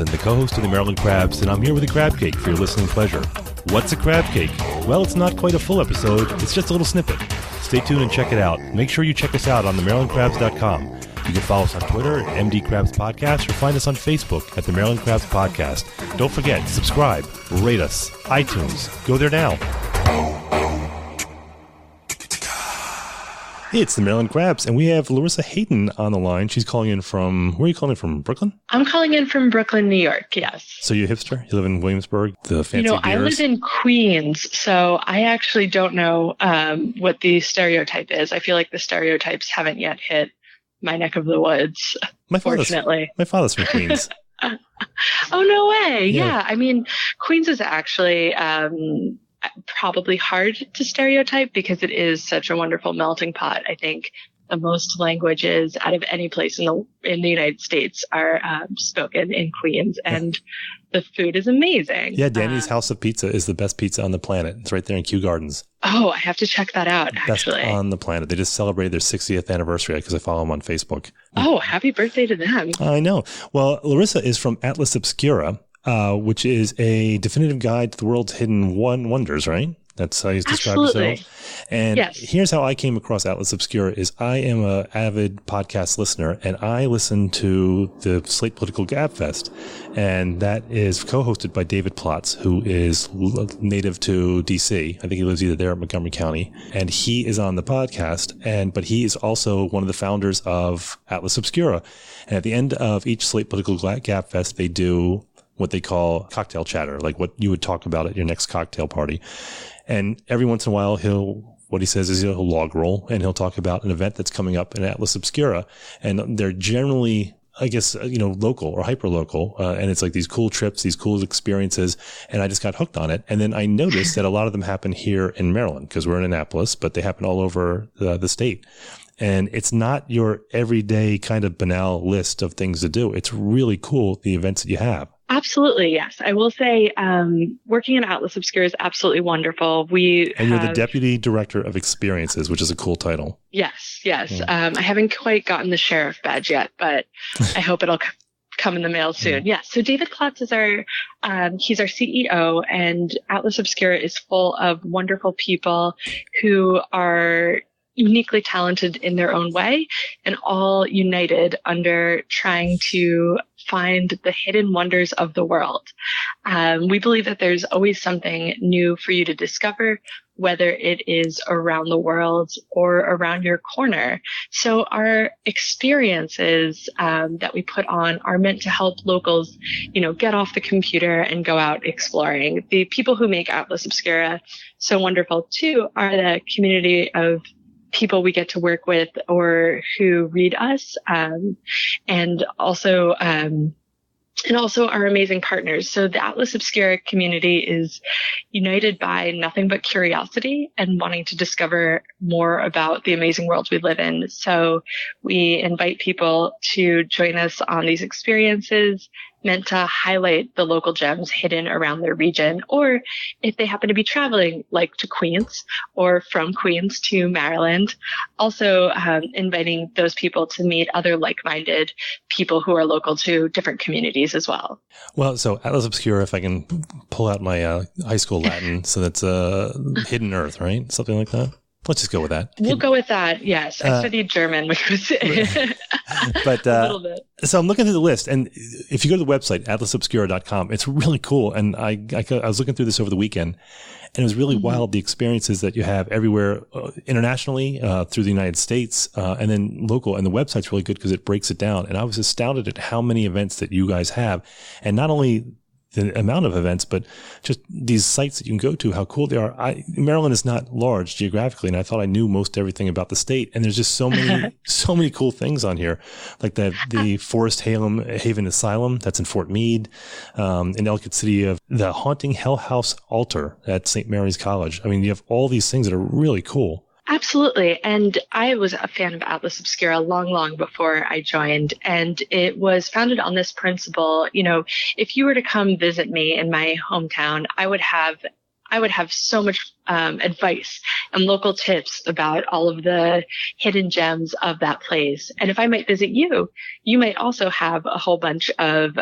I'm the co-host of the Maryland Crabs, and I'm here with a crab cake for your listening pleasure. What's a crab cake? Well, it's not quite a full episode, it's just a little snippet. Stay tuned and check it out. Make sure you check us out on themarylandcrabs.com. You can follow us on Twitter at MD Crabs Podcast or find us on Facebook at the Maryland Crabs Podcast. Don't forget, subscribe, rate us, iTunes. Go there now. It's the Maryland Crabs, and we have Larissa Hayden on the line. She's calling in from, where are you calling in from, Brooklyn? I'm calling in from Brooklyn, New York, yes. So you're a hipster? You live in Williamsburg, the fancy beers? I live in Queens, so I actually don't know what the stereotype is. I feel like the stereotypes haven't yet hit my neck of the woods, fortunately. My father's from Queens. Oh, no way. Yeah. I mean, Queens is actually probably hard to stereotype because it is such a wonderful melting pot. I think the most languages out of any place in the United States are spoken in Queens, and the food is amazing. Yeah, Danny's House of Pizza is the best pizza on the planet. It's right there in Kew Gardens. Oh, I have to check that out, actually. Best on the planet. They just celebrated their 60th anniversary because I follow them on Facebook. Oh, happy birthday to them. I know. Well, Larissa is from Atlas Obscura, which is a definitive guide to the world's hidden wonders, right? That's how you describe yourself. And here's how I came across Atlas Obscura is I am an avid podcast listener, and I listen to the Slate Political Gabfest, and that is co-hosted by David Plotz, who is native to D.C. I think he lives either there or Montgomery County, and he is on the podcast, but he is also one of the founders of Atlas Obscura. And at the end of each Slate Political Gabfest, they do what they call cocktail chatter, like what you would talk about at your next cocktail party. And every once in a while, what he says is he'll log roll and he'll talk about an event that's coming up in Atlas Obscura. And they're generally, I guess, local or hyper local. And it's like these cool trips, these cool experiences. And I just got hooked on it. And then I noticed that a lot of them happen here in Maryland because we're in Annapolis, but they happen all over the state. And it's not your everyday kind of banal list of things to do. It's really cool, the events that you have. Absolutely, yes. I will say working in Atlas Obscura is absolutely wonderful. You're the Deputy Director of Experiences, which is a cool title. Yes. I haven't quite gotten the sheriff badge yet, but I hope it'll come in the mail soon. Yeah. So David Klotz is he's our CEO, and Atlas Obscura is full of wonderful people who are uniquely talented in their own way and all united under trying to find the hidden wonders of the world. We believe that there's always something new for you to discover, whether it is around the world or around your corner. So our experiences that we put on are meant to help locals, get off the computer and go out exploring. The people who make Atlas Obscura so wonderful too are the community of people we get to work with or who read us, and also our amazing partners. So the Atlas Obscura community is united by nothing but curiosity and wanting to discover more about the amazing world we live in. So we invite people to join us on these experiences meant to highlight the local gems hidden around their region, or if they happen to be traveling, like to Queens or from Queens to Maryland, also inviting those people to meet other like-minded people who are local to different communities as well. Well, so Atlas Obscura, if I can pull out my high school Latin, so that's hidden earth, right? Something like that. Let's just go with that. We'll go with that. Yes. I studied German, which was but, a little bit. So I'm looking through the list, and if you go to the website, atlasobscura.com, it's really cool. And I was looking through this over the weekend, and it was really wild, the experiences that you have everywhere internationally, through the United States, and then local. And the website's really good because it breaks it down. And I was astounded at how many events that you guys have. And not only the amount of events, but just these sites that you can go to, how cool they are. Maryland is not large geographically, and I thought I knew most everything about the state. And there's just so many cool things on here, like the Forest Haven Asylum that's in Fort Meade, in Ellicott City, of the Haunting Hell House Altar at St. Mary's College. I mean, you have all these things that are really cool. Absolutely. And I was a fan of Atlas Obscura long before I joined. And it was founded on this principle. If you were to come visit me in my hometown, I would have so much advice and local tips about all of the hidden gems of that place. And if I might visit you, you might also have a whole bunch of,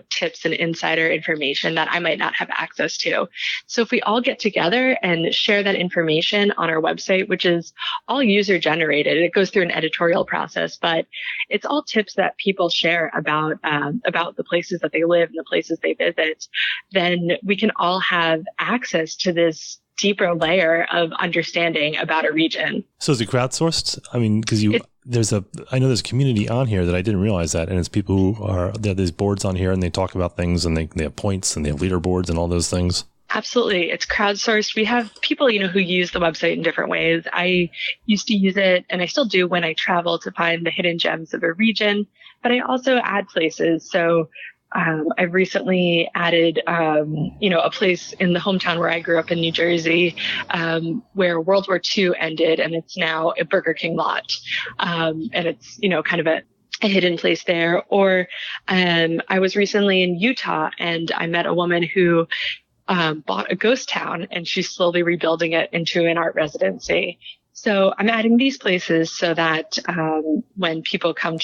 tips and insider information that I might not have access to. So if we all get together and share that information on our website, which is all user generated, it goes through an editorial process, but it's all tips that people share about the places that they live and the places they visit, then we can all have access to this deeper layer of understanding about a region. So is it crowdsourced? I mean, because I know there's a community on here that I didn't realize that, and it's people who there are these boards on here and they talk about things and they have points and they have leaderboards and all those things. Absolutely. It's crowdsourced. We have people, who use the website in different ways. I used to use it, and I still do when I travel to find the hidden gems of a region, but I also add places. So I've recently added, a place in the hometown where I grew up in New Jersey, where World War II ended, and it's now a Burger King lot. And it's, kind of a hidden place there. Or I was recently in Utah, and I met a woman who bought a ghost town, and she's slowly rebuilding it into an art residency. So I'm adding these places so that when people come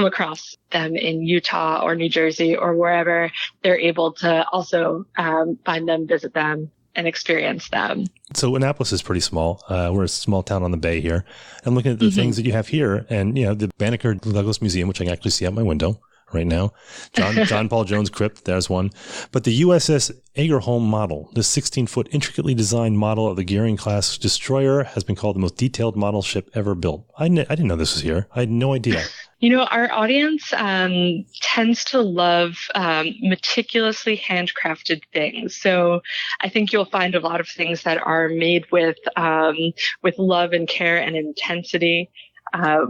across them in Utah or New Jersey or wherever, they're able to also find them, visit them, and experience them. So Annapolis is pretty small. We're a small town on the bay here. I'm looking at the things that you have here, and the Banneker Douglas Museum, which I can actually see out my window right now. John Paul Jones Crypt, there's one. But the USS Agerholm model, this 16-foot intricately designed model of the Gearing-class destroyer, has been called the most detailed model ship ever built. I didn't know this was here. I had no idea. Our audience tends to love meticulously handcrafted things. So I think you'll find a lot of things that are made with love and care and intensity.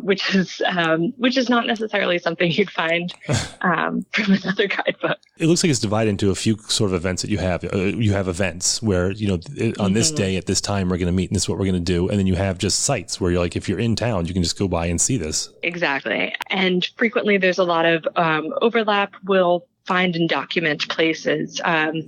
Which is not necessarily something you'd find from another guidebook. It looks like it's divided into a few sort of events that you have. You have events where, on this day at this time, we're going to meet and this is what we're going to do. And then you have just sites where you're like, if you're in town, you can just go by and see this. Exactly. And frequently there's a lot of overlap. We'll find and document places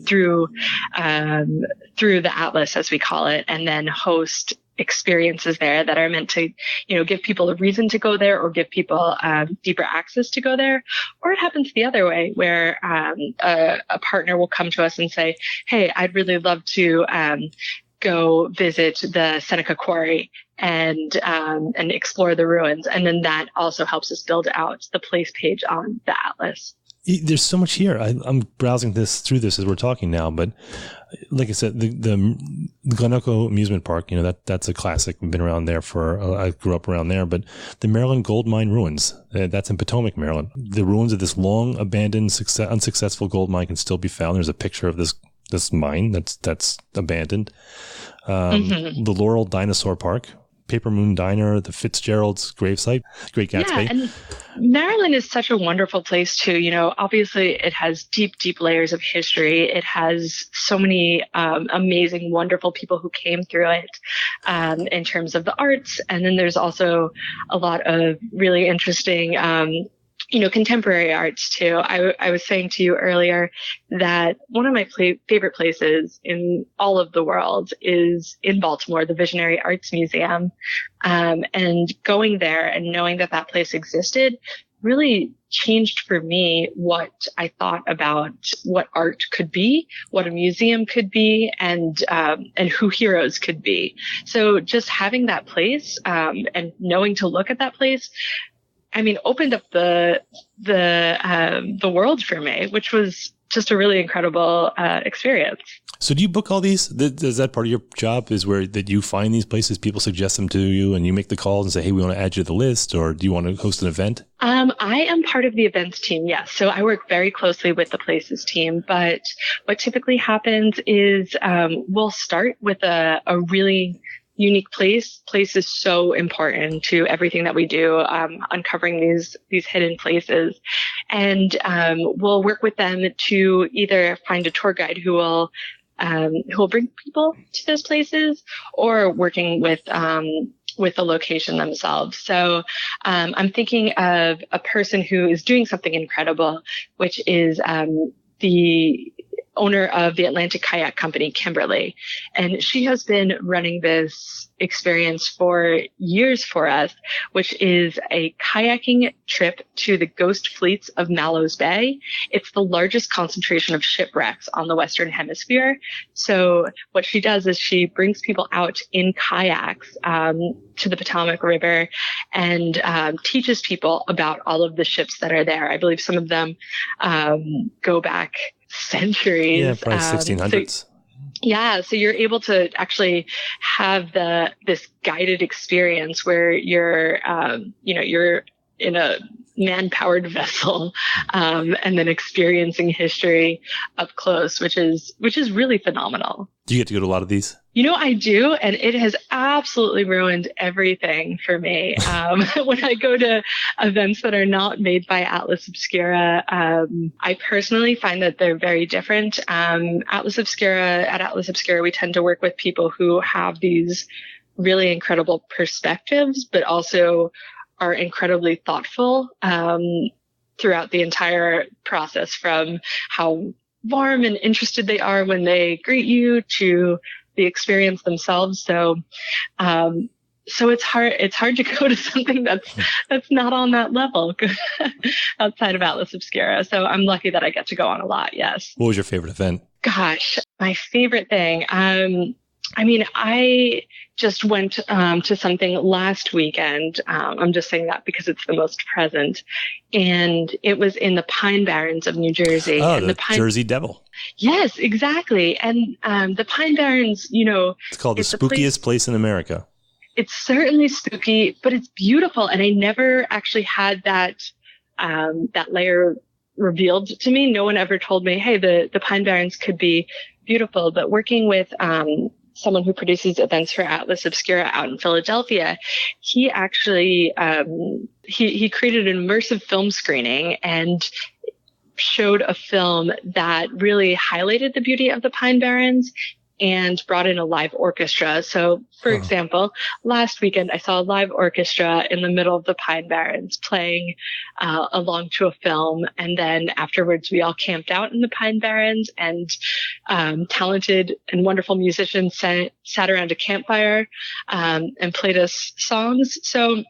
through the atlas, as we call it, and then host experiences there that are meant to, give people a reason to go there or give people deeper access to go there. Or it happens the other way where a partner will come to us and say, hey, I'd really love to go visit the Seneca Quarry and explore the ruins. And then that also helps us build out the place page on the atlas. There's so much here. I'm browsing through this as we're talking now, but like I said, the Guanaco Amusement Park, that's a classic. We've been around there I grew up around there, but the Maryland Gold Mine Ruins, that's in Potomac, Maryland. The ruins of this long abandoned, unsuccessful gold mine can still be found. There's a picture of this mine that's abandoned. The Laurel Dinosaur Park, Paper Moon Diner, the Fitzgerald's gravesite, Great Gatsby. Yeah, and Maryland is such a wonderful place too. Obviously it has deep, deep layers of history. It has so many amazing, wonderful people who came through it in terms of the arts. And then there's also a lot of really interesting contemporary arts too. I was saying to you earlier that one of my favorite places in all of the world is in Baltimore, the Visionary Arts Museum. And going there and knowing that place existed really changed for me what I thought about what art could be, what a museum could be, and who heroes could be. So just having that place and knowing to look at that place, opened up the world for me, which was just a really incredible experience. So do you book all these? Is that part of your job, is where that you find these places, people suggest them to you, and you make the calls and say, hey, we want to add you to the list, or do you want to host an event? I am part of the events team, yes. So I work very closely with the places team, but what typically happens is we'll start with a really unique place. Place is so important to everything that we do, uncovering these hidden places. And we'll work with them to either find a tour guide who will bring people to those places, or working with the location themselves. So I'm thinking of a person who is doing something incredible, which is owner of the Atlantic Kayak Company, Kimberly. And she has been running this experience for years for us, which is a kayaking trip to the ghost fleets of Mallows Bay. It's the largest concentration of shipwrecks on the Western Hemisphere. So what she does is she brings people out in kayaks to the Potomac River and teaches people about all of the ships that are there. I believe some of them go back centuries. Yeah, probably 1600s. So you're able to actually have this guided experience where you're in a man-powered vessel, and then experiencing history up close, which is really phenomenal. Do you get to go to a lot of these? I do, and it has absolutely ruined everything for me. When I go to events that are not made by Atlas Obscura, I personally find that they're very different. At Atlas Obscura, we tend to work with people who have these really incredible perspectives, but also are incredibly thoughtful throughout the entire process, from how warm and interested they are when they greet you to the experience themselves. So it's hard to go to something that's not on that level outside of Atlas Obscura. So I'm lucky that I get to go on a lot. Yes. What was your favorite event? Gosh, my favorite thing. I just went to something last weekend. I'm just saying that because it's the most present. And it was in the Pine Barrens of New Jersey. Oh, and the Jersey Devil. Yes, exactly. And the Pine Barrens, it's called the spookiest place in America. It's certainly spooky, but it's beautiful. And I never actually had that layer revealed to me. No one ever told me, hey, the Pine Barrens could be beautiful. But working with someone who produces events for Atlas Obscura out in Philadelphia, he actually he created an immersive film screening and showed a film that really highlighted the beauty of the Pine Barrens and brought in a live orchestra. So, for example, last weekend I saw a live orchestra in the middle of the Pine Barrens playing along to a film. And then afterwards, we all camped out in the Pine Barrens, and talented and wonderful musicians sat around a campfire and played us songs. So,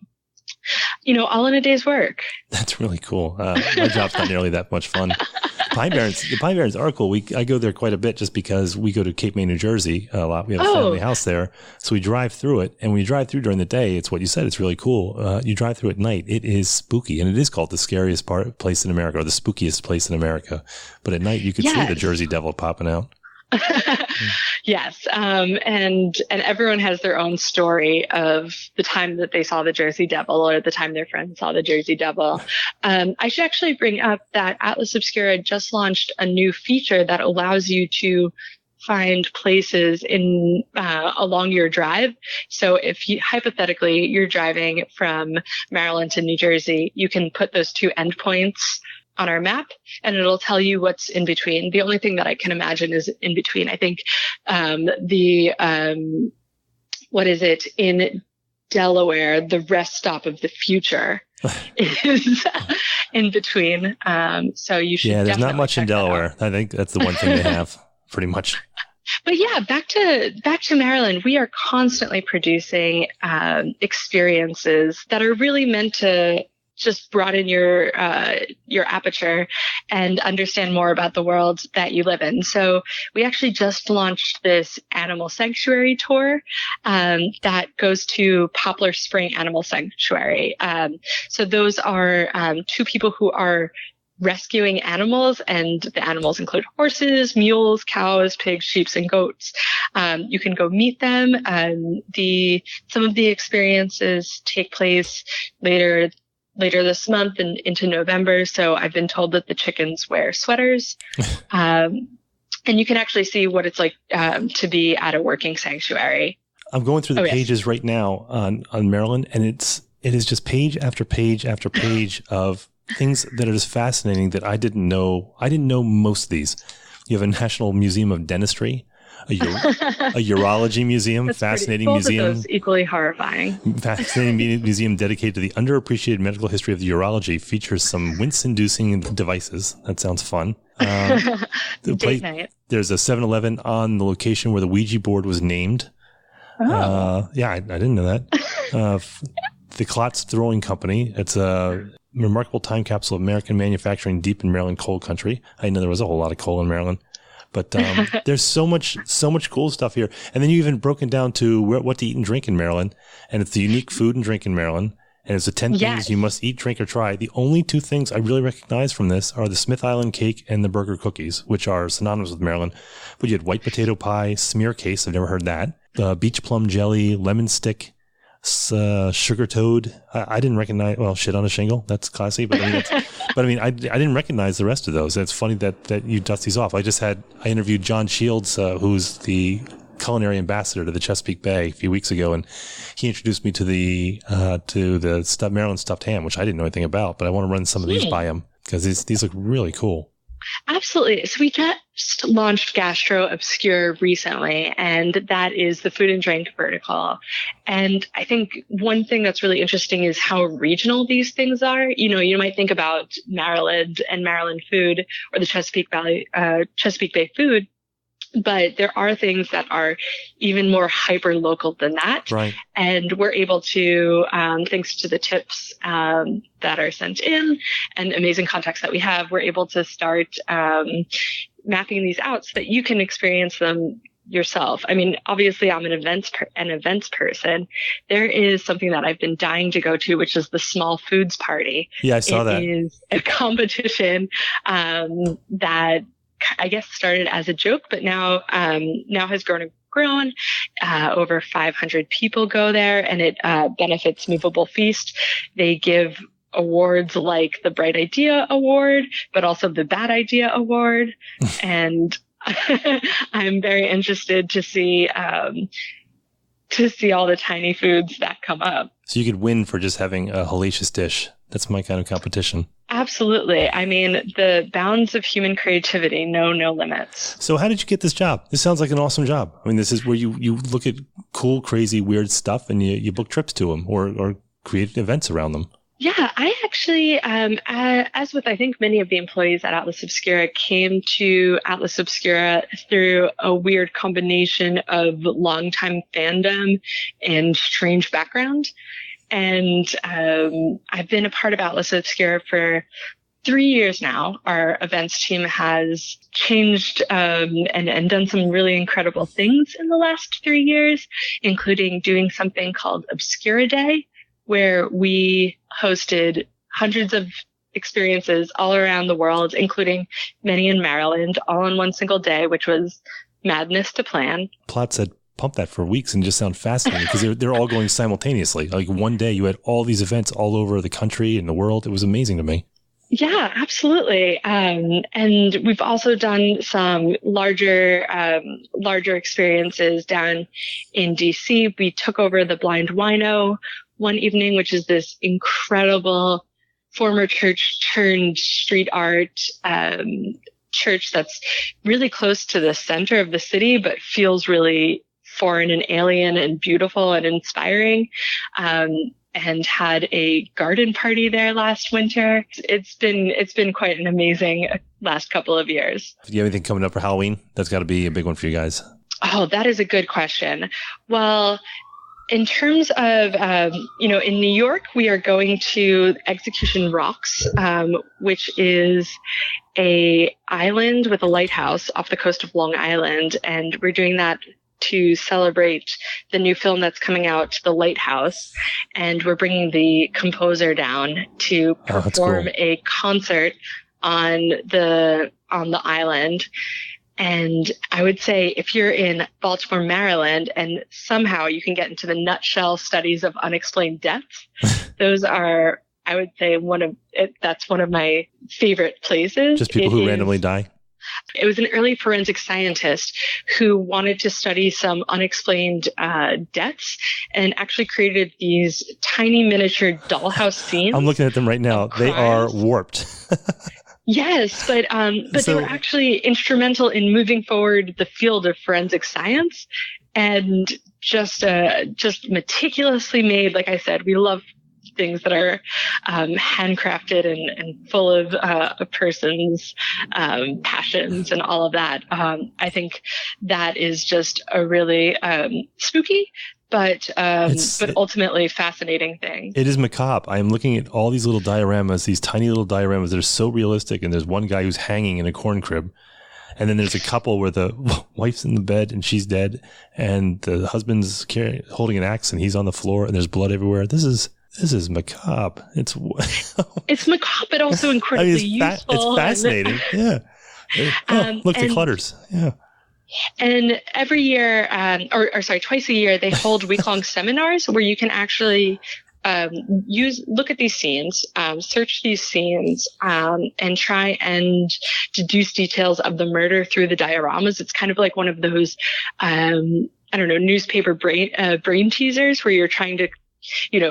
all in a day's work. That's really cool. My job's not nearly that much fun. The Pine Barrens are cool. I go there quite a bit just because we go to Cape May, New Jersey a lot. We have a family house there. So we drive through it. And when you drive through during the day, it's what you said. It's really cool. You drive through at night. It is spooky. And it is called the scariest place in America, or the spookiest place in America. But at night, you could see the Jersey Devil popping out. Yes. And everyone has their own story of the time that they saw the Jersey Devil or the time their friends saw the Jersey Devil. I should actually bring up that Atlas Obscura just launched a new feature that allows you to find places in along your drive. So if hypothetically you're driving from Maryland to New Jersey, you can put those two endpoints on our map, and it'll tell you what's in between. The only thing that I can imagine is in between. I think in Delaware, the rest stop of the future is in between. So you should. Yeah, there's not much in Delaware. I think that's the one thing they have, pretty much. But yeah, back to Maryland, we are constantly producing experiences that are really meant to just broaden your aperture and understand more about the world that you live in. So we actually just launched this animal sanctuary tour that goes to Poplar Spring Animal Sanctuary. So those are two people who are rescuing animals, and the animals include horses, mules, cows, pigs, sheep, and goats. You can go meet them. Some of the experiences take place later this month and into November. So I've been told that the chickens wear sweaters. And you can actually see what it's like to be at a working sanctuary. I'm going through the pages right now on Maryland, and it is just page after page after page of things that are just fascinating that I didn't know. I didn't know most of these. You have a National Museum of Dentistry, a urology museum, That's fascinating both museum. of those equally horrifying. Fascinating museum dedicated to the underappreciated medical history of the urology. Features some wince-inducing devices. That sounds fun. Date night. There's a 7-Eleven on the location where the Ouija board was named. Oh. I didn't know that. The Klotz Throwing Company. It's a remarkable time capsule of American manufacturing deep in Maryland coal country. I didn't know there was a whole lot of coal in Maryland. But there's so much cool stuff here. And then you even broken down to what to eat and drink in Maryland. And it's the unique food and drink in Maryland. And it's the 10 things you must eat, drink, or try. The only 2 things I really recognize from this are the Smith Island cake and the burger cookies, which are synonymous with Maryland. But you had white potato pie, smear case. I've never heard that. Beach plum jelly, lemon stick, sugar toad. I didn't recognize, shit on a shingle. That's classy. But I didn't recognize the rest of those. It's funny that you dust these off. I interviewed John Shields, who's the culinary ambassador to the Chesapeake Bay a few weeks ago, and he introduced me to the Maryland stuffed ham, which I didn't know anything about, but I want to run some of these by him because these look really cool. Absolutely. So we just launched Gastro Obscura recently, and that is the food and drink vertical. And I think one thing that's really interesting is how regional these things are. You might think about Maryland and Maryland food or the Chesapeake Bay food, but there are things that are even more hyper local than that. Right. And we're able to, thanks to the tips that are sent in and amazing contacts that we have, we're able to start mapping these out so that you can experience them yourself. I mean, obviously I'm an events person. There is something that I've been dying to go to, which is the Small Foods Party. Yeah, I saw that. It is a competition that I guess started as a joke, but now has grown. Over 500 people go there, and it benefits Movable Feast. They give awards like the Bright Idea Award, but also the Bad Idea Award. And I'm very interested to see all the tiny foods that come up. So you could win for just having a hellacious dish. That's my kind of competition. Absolutely. I mean, the bounds of human creativity know no limits. So how did you get this job? This sounds like an awesome job. I mean, this is where you look at cool, crazy, weird stuff and you book trips to them or create events around them. Yeah, I actually, as with I think many of the employees at Atlas Obscura, came to Atlas Obscura through a weird combination of longtime fandom and strange background. And I've been a part of Atlas Obscura for 3 years now. Our events team has changed and done some really incredible things in the last 3 years, including doing something called Obscura Day, where we hosted hundreds of experiences all around the world, including many in Maryland, all in one single day, which was madness to plan. Plot said pump that for weeks and just sound fascinating because they're all going simultaneously. Like one day you had all these events all over the country and the world. It was amazing to me. Yeah, absolutely. And we've also done some larger experiences down in DC. We took over the Blind Wino one evening, which is this incredible former church turned street art, church that's really close to the center of the city, but feels really foreign and alien and beautiful and inspiring. And had a garden party there last winter. It's been quite an amazing last couple of years. Do you have anything coming up for Halloween? That's got to be a big one for you guys. Oh, that is a good question. Well, in terms of, in New York, we are going to Execution Rocks, which is a island with a lighthouse off the coast of Long Island. And we're doing that to celebrate the new film that's coming out, The Lighthouse. And we're bringing the composer down to perform a concert on the island. And I would say if you're in Baltimore, Maryland, and somehow you can get into the nutshell studies of unexplained deaths, those are, I would say, that's one of my favorite places. Just people who randomly die? It was an early forensic scientist who wanted to study some unexplained deaths and actually created these tiny miniature dollhouse scenes. I'm looking at them right now. They are warped. Yes, but they were actually instrumental in moving forward the field of forensic science, and just meticulously made. Like I said, we love things that are handcrafted and full of a person's passions and all of that. I think that is just a really spooky but ultimately fascinating thing. It is macabre. I am looking at all these little dioramas, these tiny little dioramas that are so realistic. And there's one guy who's hanging in a corn crib. And then there's a couple where the wife's in the bed and she's dead. And the husband's holding an axe and he's on the floor and there's blood everywhere. This is macabre. It's macabre, but also incredibly useful. It's fascinating. Yeah. Look, the clutters. Yeah. And every year, twice a year, they hold week-long seminars where you can actually look at these scenes, search these scenes, and try and deduce details of the murder through the dioramas. It's kind of like one of those, newspaper brain teasers where you're trying to,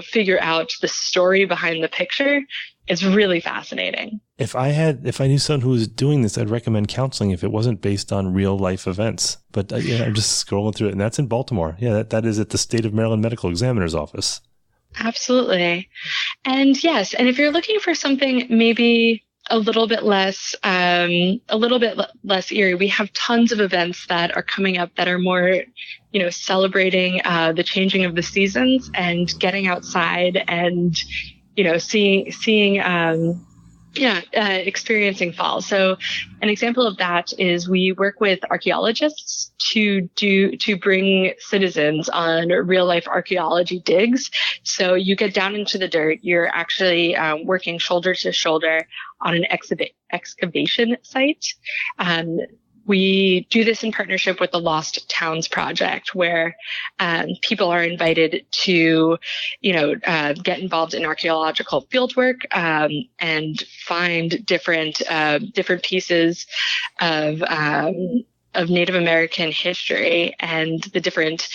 figure out the story behind the picture. It's really fascinating. If I knew someone who was doing this, I'd recommend counseling if it wasn't based on real life events. But I'm just scrolling through it, and that's in Baltimore. Yeah, that is at the State of Maryland Medical Examiner's Office. Absolutely. And yes, and if you're looking for something maybe a little bit less eerie, we have tons of events that are coming up that are more, celebrating the changing of the seasons and getting outside and experiencing fall. So an example of that is we work with archaeologists to bring citizens on real life archaeology digs. So you get down into the dirt. You're actually working shoulder to shoulder on an excavation site. We do this in partnership with the Lost Towns Project, where people are invited to, get involved in archaeological fieldwork and find different pieces of Native American history and the different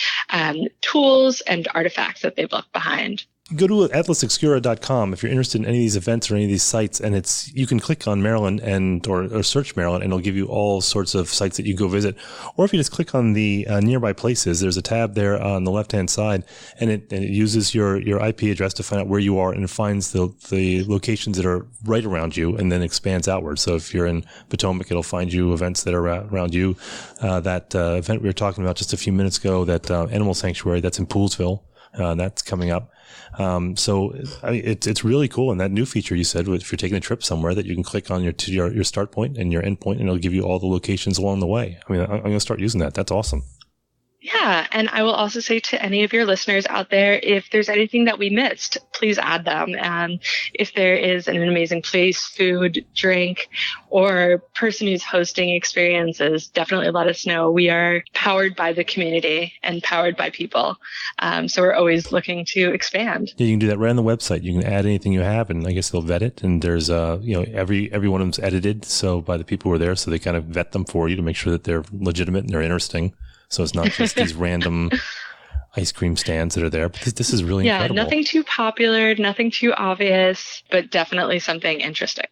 tools and artifacts that they've left behind. Go to atlasobscura.com if you're interested in any of these events or any of these sites, and you can click on Maryland or search Maryland, and it'll give you all sorts of sites that you go visit. Or if you just click on the nearby places, there's a tab there on the left-hand side, and it uses your IP address to find out where you are, and it finds the locations that are right around you, and then expands outward. So if you're in Potomac, it'll find you events that are around you. That event we were talking about just a few minutes ago, that animal sanctuary, that's in Poolesville. That's coming up. So it's really cool. And that new feature you said, if you're taking a trip somewhere, that you can click on your start point and your end point, and it'll give you all the locations along the way. I mean, I'm going to start using that. That's awesome. Yeah. And I will also say to any of your listeners out there, if there's anything that we missed, please add them. And if there is an amazing place, food, drink, or person who's hosting experiences, definitely let us know. We are powered by the community and powered by people. So we're always looking to expand. Yeah, you can do that right on the website. You can add anything you have, and I guess they'll vet it. And there's, every one of them's edited. So by the people who are there, so they kind of vet them for you to make sure that they're legitimate and they're interesting. So it's not just these random ice cream stands that are there. But this is really incredible. Yeah, nothing too popular, nothing too obvious, but definitely something interesting.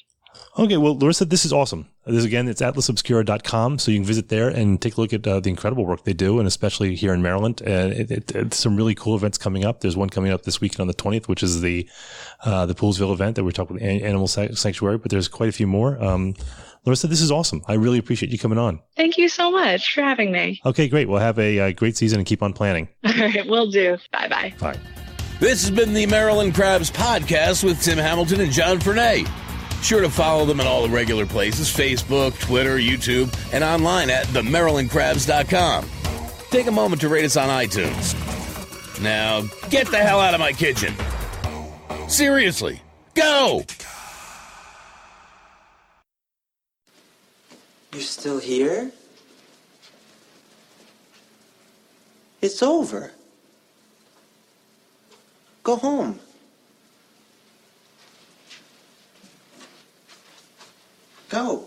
Okay, well, Larissa, this is awesome. It's atlasobscura.com, so you can visit there and take a look at the incredible work they do, and especially here in Maryland. It's some really cool events coming up. There's one coming up this weekend on the 20th, which is the Poolesville event that we're talking about, Animal Sanctuary, but there's quite a few more. Larissa, this is awesome. I really appreciate you coming on. Thank you so much for having me. Okay, great. We'll have a great season and keep on planning. All right, will do. Bye-bye. Bye. This has been the Maryland Crabs podcast with Tim Hamilton and John Fernay. Sure to follow them at all the regular places, Facebook, Twitter, YouTube, and online at themarylandcrabs.com. Take a moment to rate us on iTunes. Now, get the hell out of my kitchen. Seriously, go! You're still here? It's over. Go home. Go.